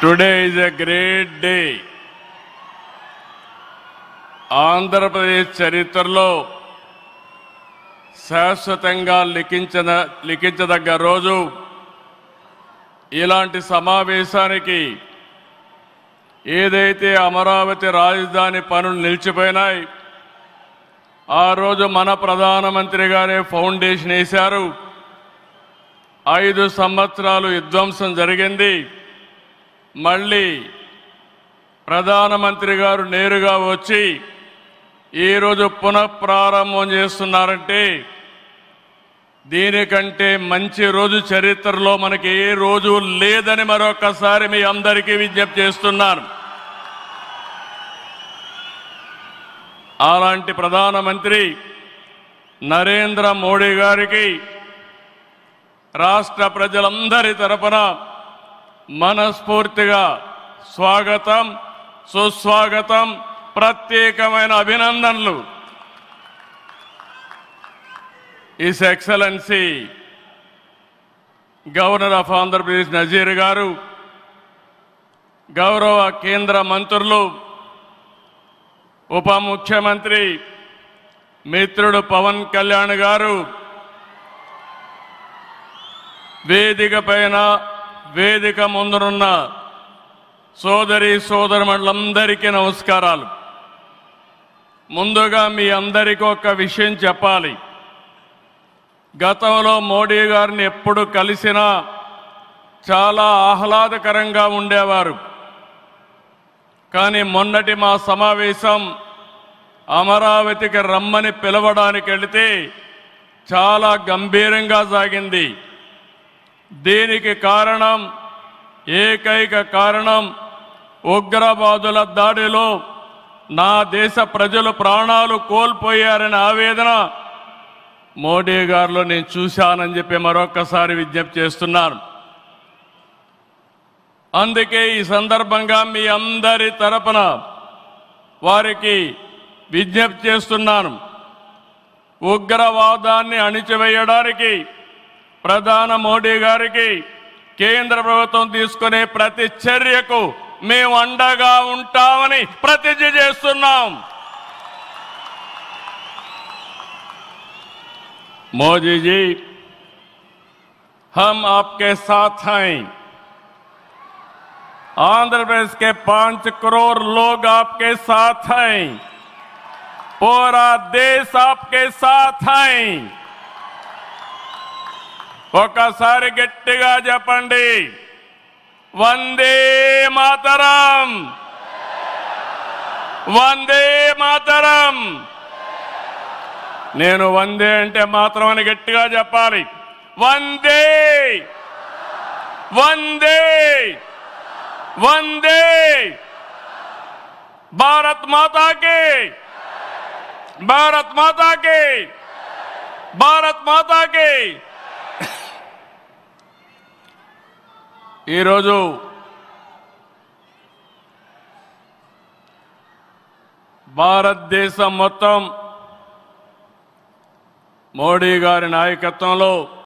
Today is a great day. Andhra Pradesh చరిత్రలో శాశ్వతంగా లిఖించదగ్గ రోజు. ఇలాంటి సమావేశానికి ఏదైతే అమరావతి రాజధాని పనులు నిలిచిపోయినాయి, ఆ రోజు మన ప్రధానమంత్రి గారే ఫౌండేషన్ వేశారు. 5 సంవత్సరాలు విధ్వంసం జరిగింది. మళ్ళీ ప్రధానమంత్రి గారు నేరుగా వచ్చి ఈరోజు పునఃప్రారంభం చేస్తున్నారంటే దీనికంటే మంచి రోజు చరిత్రలో మనకి ఏ రోజు లేదని మరొకసారి మీ అందరికీ విజ్ఞప్తి చేస్తున్నాను. అలాంటి ప్రధానమంత్రి నరేంద్ర మోడీ గారికి రాష్ట్ర ప్రజలందరి తరపున మనస్ఫూర్తిగా స్వాగతం, సుస్వాగతం, ప్రత్యేకమైన అభినందనలు. His excellency governor of Andhra Pradesh Nazeer garu, గౌరవ కేంద్ర మంత్రులు, ఉప ముఖ్యమంత్రి మిత్రుడు పవన్ కళ్యాణ్ గారు, వేదిక పైన వేదిక ముందునున్న సోదరి సోదరులందరికీ నమస్కారాలు. ముందుగా మీ అందరికీ ఒక విషయం చెప్పాలి. గతంలో మోడీ గారిని ఎప్పుడు కలిసినా చాలా ఆహ్లాదకరంగా ఉండేవారు. కానీ మొన్నటి మా సమావేశం అమరావతికి రమ్మని పిలవడానికి వెళితే చాలా గంభీరంగా సాగింది. దీనికి కారణం, ఏకైక కారణం, ఉగ్రవాదుల దాడిలో నా దేశ ప్రజలు ప్రాణాలు కోల్పోయారనే ఆవేదన మోడీ గారిలో నేను చూశానని చెప్పి మరొకసారి విజ్ఞప్తి చేస్తున్నాను. అందుకే ఈ సందర్భంగా మీ అందరి తరపున వారికి విజ్ఞప్తి చేస్తున్నాను. ఉగ్రవాదాన్ని అణిచివేయడానికి ప్రధాని మోడీ గారికి కేంద్ర ప్రభుత్వం తీసుకునే ప్రతి చర్యకు మేము అండగా ఉంటామని ప్రతిజ్ఞ చేస్తున్నాం. మోదీ जी, हम आपके साथ हैं. आंध्र प्रदेश के 5 करोड़ लोग आपके साथ हैं. पूरा देश आपके साथ हैं. ఒకసారి గట్టిగా చెప్పండి, వందే మాతరం, వందే మాతరం. నేను వందే అంటే మాత్రం అని గట్టిగా చెప్పాలి. వందే, వందే, వందే. భారత్ మాతాకి, భారత్ మాతాకి, భారత్ మాతాకి. ఈరోజు భారతదేశం మొత్తం మోడీ గారి నాయకత్వంలో